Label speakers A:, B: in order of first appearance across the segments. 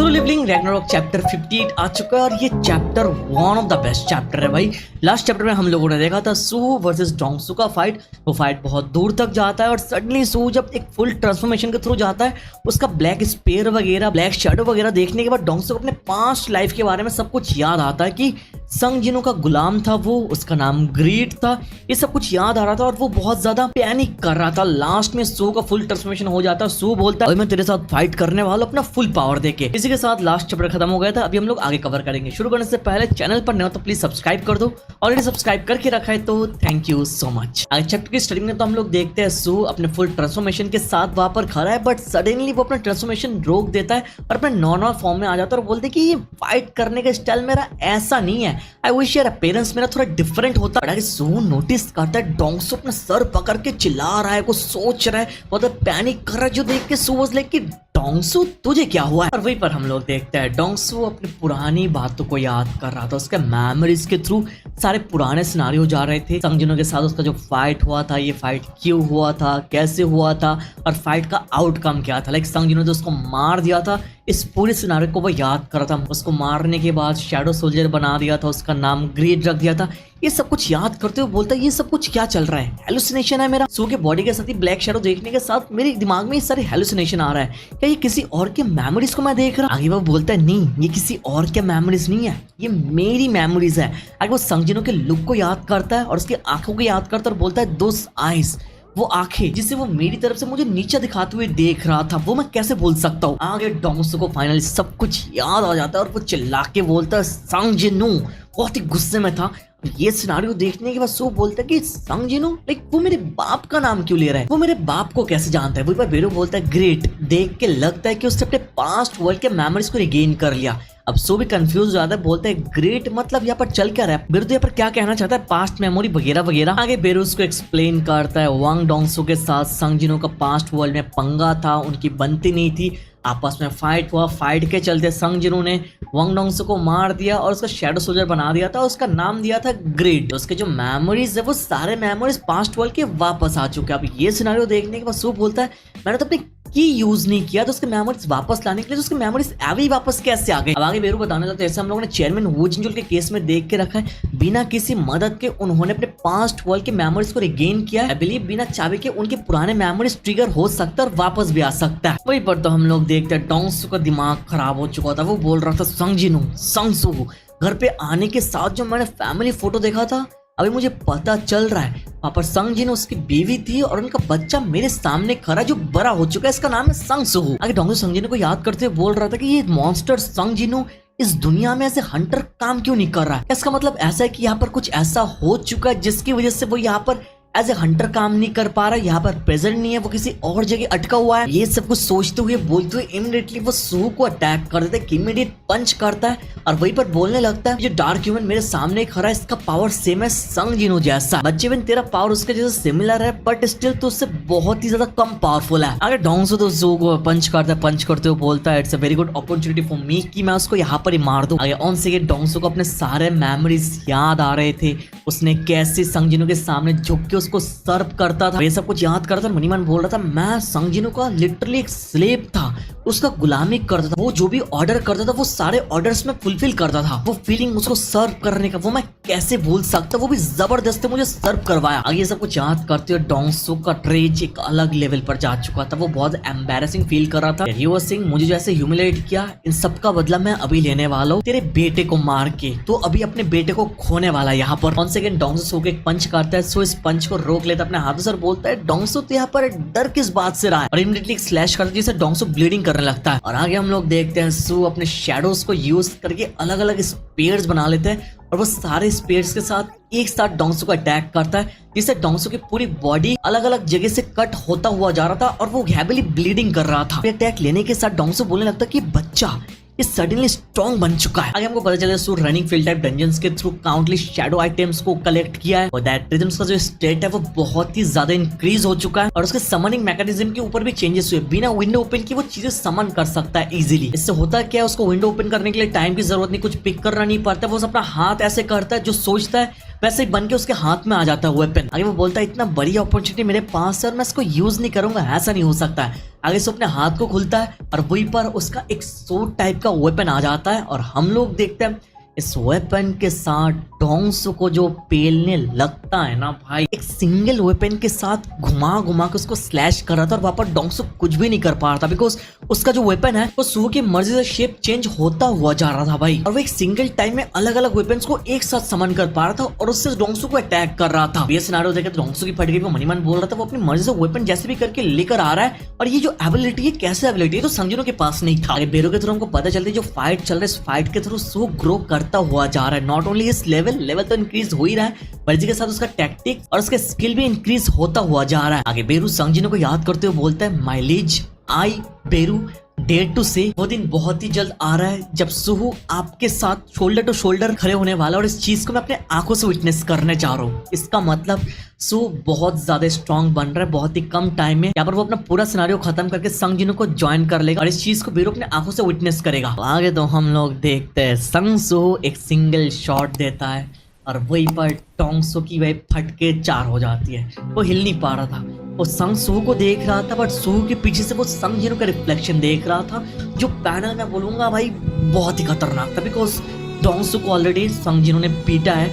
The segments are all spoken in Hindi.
A: सोलो लेवलिंग रैग्नारोक चैप्टर 58 आ चुका है और ये chapter one of the best chapter है भाई। लास्ट चैप्टर में हम लोगों ने देखा था सू वर्सेस डोंगसू का फाइट। वो फाइट बहुत दूर तक जाता है और सडनली सू जब एक फुल ट्रांसफॉर्मेशन के थ्रू जाता है, उसका ब्लैक स्पेयर वगैरह ब्लैक शैडो वगैरह देखने के बाद डोंगसू को अपने पास्ट लाइफ के बारे में सब कुछ याद आता है कि संग जिनो का गुलाम था वो, उसका नाम ग्रीड था, ये सब कुछ याद आ रहा था और वो बहुत ज्यादा पैनिक कर रहा था। लास्ट में सू का फुल ट्रांसफॉर्मेशन हो जाता है। सू बोलता है मैं तेरे साथ फाइट करने वाला अपना फुल पावर देके। इसी के साथ लास्ट चैप्टर खत्म हो गया था। अभी हम लोग आगे कवर करेंगे। शुरू करने से पहले चैनल पर नए हो तो प्लीज सब्सक्राइब कर दो। ऑलरेडी सब्सक्राइब करके रखा है तो थैंक यू सो मच। आगे चैप्टर की स्टार्टिंग में तो हम लोग देखते हैं सू अपने फुल ट्रांसफॉर्मेशन के साथ वहां पर खड़ा है, बट सडनली वो अपना ट्रांसफॉर्मेशन रोक देता है और अपने नॉर्मल फॉर्म में आ जाता है और बोलते हैं कि ये फाइट करने का स्टाइल मेरा ऐसा नहीं है। आई विश योर अपीयरेंस मेरा थोड़ा डिफरेंट होता। बट सू नोटिस करता है डोंगसू अपना सर पकड़ के चिल्ला रहा है, कुछ सोच रहा है, बहुत पैनिक कर रहा है, जो देख के सू वाज लाइक कि डोंगसू तुझे क्या हुआ है। और वहीं पर हम लोग देखते हैं डोंगसू अपनी पुरानी बातों को याद कर रहा था। उसके मेमोरीज के थ्रू सारे पुराने सिनारियो जा रहे थे। संगजिनो के साथ उसका जो फाइट हुआ था, ये फाइट क्यों हुआ था, कैसे हुआ था और फाइट का आउटकम क्या था। लाइक संगजिनो जो उसको मार दिया था, इस पूरे सिनारियो को वो याद कर रहा था। उसको मारने के बाद शैडो सोल्जर बना दिया था, उसका नाम ग्रीड रख दिया था। ये सब कुछ याद करते हुए बोलता है ये सब कुछ क्या चल रहा है, हेलुसिनेशन है मेरा। सू के बॉडी के साथ ही ब्लैक शैडो देखने के साथ मेरे दिमाग में ये सारे हेलुसिनेशन आ रहा है। क्या ये किसी और के मेमोरीज को मैं देख रहा हूँ? आगे वो बोलता है नहीं, ये किसी और के मेमोरीज नहीं है, ये मेरी मेमोरीज है। आगे वो संगजिनो के लुक को याद करता है और उसकी आंखों को याद करता है और बोलता है दोस आईज, वो आंखें जिसे वो मेरी तरफ से मुझे नीचे दिखाते हुए देख रहा था, वो मैं कैसे भूल सकता हूँ। आगे डोंगसू को फाइनली सब कुछ याद आ जाता है और वो चिल्ला के बोलता है संगजिनो, बहुत ही गुस्से में था। ये सिनारियो देखने के बाद सो बोलता है कि संगजिनो लाइक वो मेरे बाप का नाम क्यों ले रहा है, वो मेरे बाप को कैसे जानता है। वही पर बेरो बोलता है ग्रेट, देख के लगता है कि उसने अपने पास्ट वर्ल्ड के मेमोरीज को रिगेन कर लिया। अब सो भी कंफ्यूज हो जाता है, बोलता है ग्रेट मतलब यहाँ पर चल क्या रहा है, बेरू यहाँ पर क्या कहना चाहता है, पास्ट मेमोरी वगैरह वगैरह। आगे बेरू उसको एक्सप्लेन करता है वांग डोंगसू के साथ संगजिनो का पास्ट वर्ल्ड में पंगा था, उनकी बनती नहीं थी, आपस में फाइट हुआ, फाइट के चलते संगजिनो ने वांग डोंगसू को मार दिया और उसका शैडो सोल्जर बना दिया था, उसका नाम दिया था ग्रेड। उसके जो मेमोरीज है वो सारे मेमोरीज पास्ट वर्ल्ड के वापस आ चुके हैं। अब ये सिनारियो देखने के बाद सू बोलता है मैंने तो अपनी की यूज नहीं किया, तो उसके मेमोरीज वापस लाने के लिए, तो उसके मेमोरीज अभी वापस कैसे आ गए। अब आगे बेरू बताने लगता है जैसे हम लोगों ने चेयरमैन वू जिनजुल के केस में देख के रखा है, बिना किसी मदद के उन्होंने अपने पास्ट वर्ल्ड के मेमोरीज को रिगेन किया है। आई बिलीव बिना चाबी के उनके पुराने मेमोरीज ट्रिगर हो सकता है और वापस भी आ सकता है। वहीं पर तो हम लोग देखते हैं डोंगसू का दिमाग खराब हो चुका था। वो बोल रहा था संगजिनो संगसू, घर पे आने के साथ जो मैंने फैमिली फोटो देखा था, अभी मुझे पता चल रहा है वहां पर संगजिनो उसकी बीवी थी और उनका बच्चा मेरे सामने खड़ा जो बड़ा हो चुका है, इसका नाम है संगसू। आगे डोंगसू संगजिनो को याद करते हुए बोल रहा था कि ये मॉन्स्टर संगजिनो इस दुनिया में ऐसे हंटर काम क्यों नहीं कर रहा है। इसका मतलब ऐसा है कि यहाँ पर कुछ ऐसा हो चुका है जिसकी वजह से वो यहाँ पर एज ए हंटर काम नहीं कर पा रहा, यहाँ पर प्रेजेंट नहीं है, वो किसी और जगह अटका हुआ है। ये सब कुछ सोचते हुए बोलते हुए इमीडिएटली वो सू को अटैक कर देता है, इमीडिएट पंच करता है और वहीं पर बोलने लगता है जो डार्क ह्यूमन मेरे सामने खड़ा है इसका पावर सेम है संगजिनो जैसा। बच्चे बिन तेरा पावर उसके जैसे सिमिलर है बट स्टिल तो उससे बहुत ही ज्यादा कम पावरफुल है। अगर डोंगसू तो सू को पंच करता है, पंच करते हुए बोलता है it's a very good opportunity for me कि मैं उसको यहाँ पर ही मार दूं। आगे ऑन से डोंगसू को अपने सारे मेमोरीज याद आ रहे थे, उसने कैसे संगजिनो के सामने झुक के उसको सर्व करता था, ये सब कुछ याद करता था। मनीमन बोल रहा था मैं संगजिनो का लिटरली एक स्लेव था, उसका गुलामी करता था, वो जो भी ऑर्डर करता था वो सारे ऑर्डर्स में फुलफिल करता था। वो फीलिंग उसको सर्व करने का वो मैं कैसे भूल सकता, वो भी जबरदस्ती मुझे सर्व करवाया। आगे ये सब कुछ याद करते हुए डोंगसू का रेज एक अलग लेवल पर जा चुका था। वो बहुत एम्बैरेसिंग फील कर रहा था। युवराज सिंह मुझे जैसे ह्यूमिलेट किया, इन सब का बदला मैं अभी लेने वाला हूँ तेरे बेटे को मार के, तो अभी अपने बेटे को खोने वाला है। यहाँ पर 1 सेकंड डोंगसू सो के एक पंच करता है, सो इस पंच को रोक लेता अपने हाथों से और बोलता है डोंगसू तो यहाँ पर डर किस बात से रहा है, और इमीडिएटली स्लैश करता है जिससे डोंगसू ब्लीडिंग करने लगता है। और आगे हम लोग देखते हैं सू अपने शैडोज को यूज करके अलग अलग स्पेयर्स बना लेते हैं और वो सारे स्पेयर्स के साथ एक साथ डोंगसू को अटैक करता है, जिससे डोंगसू की पूरी बॉडी अलग अलग जगह से कट होता हुआ जा रहा था और वो हैवीली ब्लीडिंग कर रहा था। अटैक लेने के साथ डोंगसू बोलने लगता कि बच्चा ये सडनली स्ट्रॉन्ग बन चुका है। आगे हमको पता चला सू रनिंग फील्ड टाइप डंजन्स के थ्रू काउंटलेस शैडो आइटम्स को कलेक्ट किया है और दैट रिदम्स का जो स्टेट है वो बहुत ही ज्यादा इंक्रीज हो चुका है और उसके समनिंग मैकेनिज्म के ऊपर भी चेंजेस हुए। बिना विंडो ओपन की वो चीजें समन कर सकता है इजीली। इससे होता क्या है, उसको विंडो ओपन करने के लिए टाइम की जरूरत नहीं, कुछ पिक करना नहीं पड़ता, वो अपना हाथ ऐसे करता है जो सोचता है वैसे ही बन के उसके हाथ में आ जाता है वेपन। आगे वो बोलता है इतना बड़ी अपॉर्चुनिटी मेरे पास है और मैं इसको यूज नहीं करूंगा, ऐसा नहीं हो सकता है। आगे से अपने हाथ को खुलता है और वहीं पर उसका एक सोट टाइप का वेपन आ जाता है और हम लोग देखते हैं इस वेपन के साथ डोंगसो को जो पेलने लगता है ना भाई, एक सिंगल वेपन के साथ घुमा घुमा के उसको स्लैश कर रहा था और वहां पर डोंगसो कुछ भी नहीं कर पा रहा था बिकॉज उसका जो वेपन है वो सुहो की मर्जी से शेप चेंज होता हुआ जा रहा था भाई। और वो एक सिंगल टाइम में अलग अलग वेपन्स को एक साथ समन कर पा रहा था और उससे डोंगसो को अटैक कर रहा था। ये सिनारियो देखे तो डोंगसो की फट गई, वो मनी मन बोल रहा था वो अपनी मर्जी से वेपन जैसे भी करके लेकर आ रहा है। और ये जो एबिलिटी है कैसे एबिलिटी है तो संजीनो के पास नहीं था। बेरो के थ्रू हमको पता चलता है जो फाइट चल रहा है इस फाइट के थ्रू सुहो ग्रो करता हुआ जा रहा है। नॉट ओनली इस लेवल तो इंक्रीज हो ही रहा है, मर्जी के साथ उसका टैक्टिक और उसका स्किल भी इंक्रीज होता हुआ जा रहा है। आगे बेरू संजीनो को याद करते हुए बोलता है माइलेज आई बेरू डेयर टू से वो दिन बहुत ही जल्द आ रहा है जब सुहू आपके साथ शोल्डर टू शोल्डर खड़े होने वाला और इस चीज को मैं अपने आंखों से विटनेस करने जा रहा हूँ। इसका मतलब सुहू बहुत ज्यादा स्ट्रांग बन रहा है बहुत ही कम टाइम में। यहाँ पर वो अपना पूरा सिनारियो खत्म करके संजीनो को ज्वाइन कर लेगा और इस चीज को बेरू अपने आंखों से विटनेस करेगा। आगे तो हम लोग देखते हैं संग सुहू एक सिंगल शॉट देता है और वहीं पर डोंगसो की वह फटके 4 हो जाती है। वो हिल नहीं पा रहा था, वो संग सुहू को देख रहा था बट सुहू के पीछे से वो संग जीनो का रिफ्लेक्शन देख रहा था जो पैनल में बोलूंगा भाई बहुत ही खतरनाक था बिकॉज डोंगसो को ऑलरेडी संग जीनो ने पीटा है,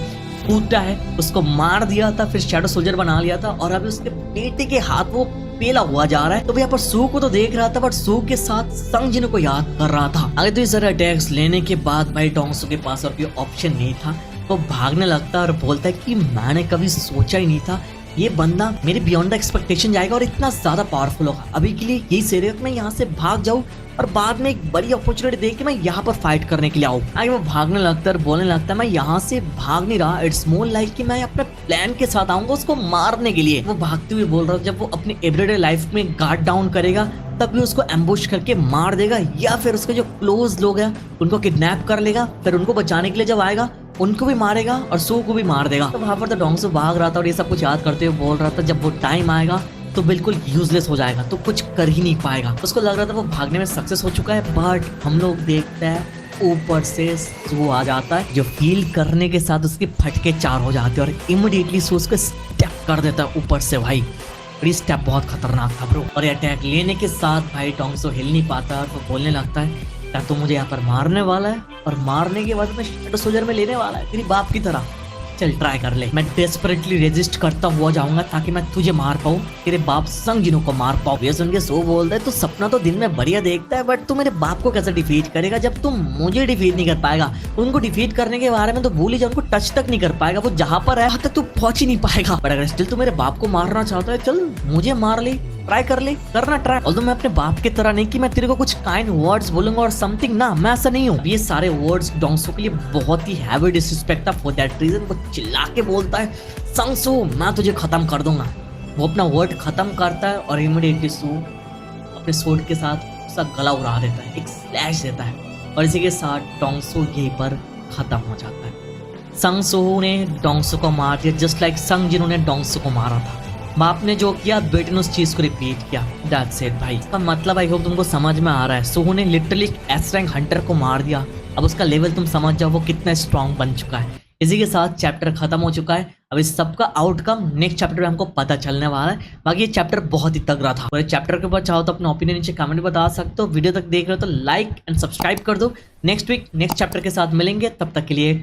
A: कूटा है, उसको मार दिया था, फिर शैडो सोल्जर बना लिया था और अभी उसके बेटे के हाथ वो पेला हुआ जा रहा है। तो यहाँ पर सुहू को तो देख रहा था बट सुहू के साथ संग जीनो को याद कर रहा था। आगे तो ये सारे अटैक्स लेने के बाद भाई डोंगसो के पास और कोई ऑप्शन नहीं था, वो भागने लगता है और बोलता है कि मैंने कभी सोचा ही नहीं था ये बंदा मेरे बियॉन्ड द एक्सपेक्टेशन जाएगा और इतना ज्यादा पावरफुल होगा। अभी के लिए यही सही रहेगा कि मैं यहाँ से भाग जाऊं और बाद में एक बड़ी अपॉर्चुनिटी देख के मैं यहाँ पर फाइट करने के लिए आऊँ। आगे वो भागने लगता है और बोलने लगता है मैं यहाँ से भाग नहीं रहा, इट्स मोर लाइक कि मैं अपने प्लान के साथ आऊंगा उसको मारने के लिए। वो भागते हुए बोल रहा है जब वो अपनी एवरीडे लाइफ में गार्ड डाउन करेगा तब भी उसको एम्बुश करके मार देगा या फिर उसके जो क्लोज लोग हैं उनको किडनैप कर लेगा, फिर उनको बचाने के लिए जब आएगा उनको भी मारेगा और सुहू को भी मार देगा। तो वहां पर तो डोंगसो भाग रहा था और ये सब कुछ याद करते हुए बोल रहा था जब वो टाइम आएगा तो बिल्कुल यूजलेस हो जाएगा, तो कुछ कर ही नहीं पाएगा। उसको लग रहा था वो भागने में सक्सेस हो चुका है बट हम लोग देखते हैं ऊपर से सुहू आ जाता है जो फील करने के साथ उसके फटके 4 हो जाते हैं और इमीडिएटली सुहू उसको स्टेप कर देता है ऊपर से भाई। और ये स्टेप बहुत खतरनाक था ब्रो। और ये अटैक लेने के साथ भाई डोंगसो हिल नहीं पाता और वो बोलने लगता है क्या तू मुझे यहाँ पर मारने वाला है और मारने के बाद मैं शैडो सोल्जर में लेने वाला है तेरी बाप की तरह, चल ट्राई कर ले। मैं डेस्परेटली रेजिस्ट करता हुआ जाऊंगा ताकि मैं तुझे मार पाऊं, तेरे बाप संग जीनो को मार पाऊं। ये सुन के सो बोलता है तू सपना तो दिन में बढ़िया देखता है बट तू मेरे बाप को कैसे डिफीट करेगा जब तुम मुझे डिफीट नहीं कर पाएगा। उनको डिफीट करने के बारे में तो भूल ही जा, उनको टच तक नहीं कर पाएगा, वो जहां पर है वहां तक तू पहुंच ही नहीं पाएगा। बट अगर स्टिल तू मेरे बाप को मारना चाहता है चल मुझे मार ले, ट्राई कर ले, करना ट्राई। ऑल्दो मैं अपने बाप की तरह नहीं कि मैं तेरे को कुछ काइंड वर्ड्स बोलूंगा और समथिंग, ना मैं ऐसा नहीं हूँ। ये सारे वर्ड्स डोंगसो के लिए बहुत ही हैवी डिसरिस्पेक्ट था। फॉर दैट रीजन वो चिल्ला के बोलता है संग सुहू मैं तुझे खत्म कर दूंगा। वो अपना वर्ड खत्म करता है और इमीडिएटली सुहू अपने स्वॉर्ड के साथ उसका गला उड़ा देता है, एक स्लैश देता है और इसी के साथ डोंगसो यहीं पर खत्म हो जाता है। संग सुहू ने डोंगसो को मार दिया जस्ट लाइक संग जीनो ने डोंगसो को मारा था। बाप ने जो किया बेटे ने उस चीज को रिपीट किया, दैट्स इट भाई। इसका मतलब आई होप तुमको समझ में आ रहा है। सुहू ने लिटरली एस रैंक हंटर को मार दिया, अब उसका लेवल तुम समझ जाओ वो कितना स्ट्रांग बन चुका है। इसी के साथ चैप्टर खत्म हो चुका है। अब इस सबका आउटकम नेक्स्ट चैप्टर में हमको पता चलने वाला है। बाकी ये चैप्टर बहुत ही तगड़ा था और इस चैप्टर के ऊपर चाहो तो अपना ओपिनियन नीचे कमेंट में बता सकते हो। वीडियो तक देख रहे हो तो लाइक एंड सब्सक्राइब कर दो। नेक्स्ट वीक नेक्स्ट चैप्टर के साथ मिलेंगे, तब तक के लिए